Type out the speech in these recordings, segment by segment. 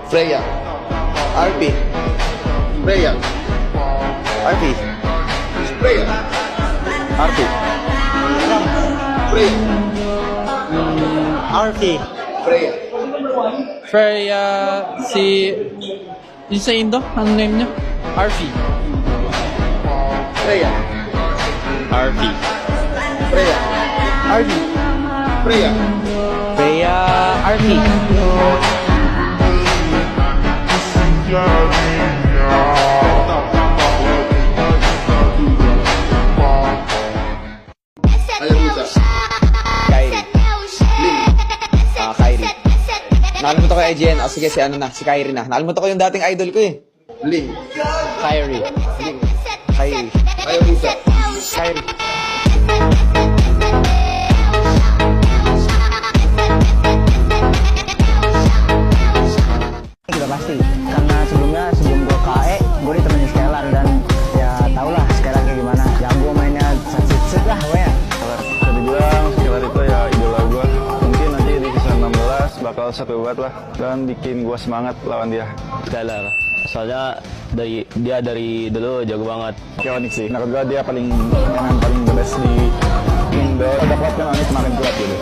Freya. RP. Freya. RP. Freya. RP. Freya. RP. Freya. Freya, yung sa Indo, ano name niya? Arfi. Freya. RP. Freya. RP. Freya. Freya. RP. Hayabusa. Kyrie. Ling. Kyrie. Nakalimutan ko yung IGN. O sige, si Kyrie na. Nakalimutan ko yung dating idol ko eh. Ling. Kyrie. Kyrie. Hayabusa. Kyrie. Udah pasti, karena sebelum gue KE, gue ditemenin Skelar dan ya tau lah Skelar kayak gimana. Jago mainnya set lah pokoknya. Bisa dibilang Skelar itu ya idola gue. Mungkin nanti di season 16 bakal seru banget lah dan bikin gue semangat lawan dia. Skelar, soalnya dia dari dulu jago banget. Onyx sih, menurut gue dia yang paling the best di Indo. Ada kuat kan Onyx makin kuat gitu.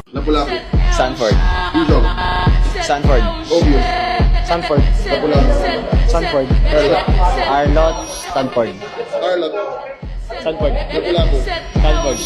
Lapu-lapu. Stanford. Dudong. Stanford. Obvious. Stanford. Lapu-lapu. Stanford. Arlot. Arlot. Stanford. Arlot. Stanford. Lapu-lapu. Stanford.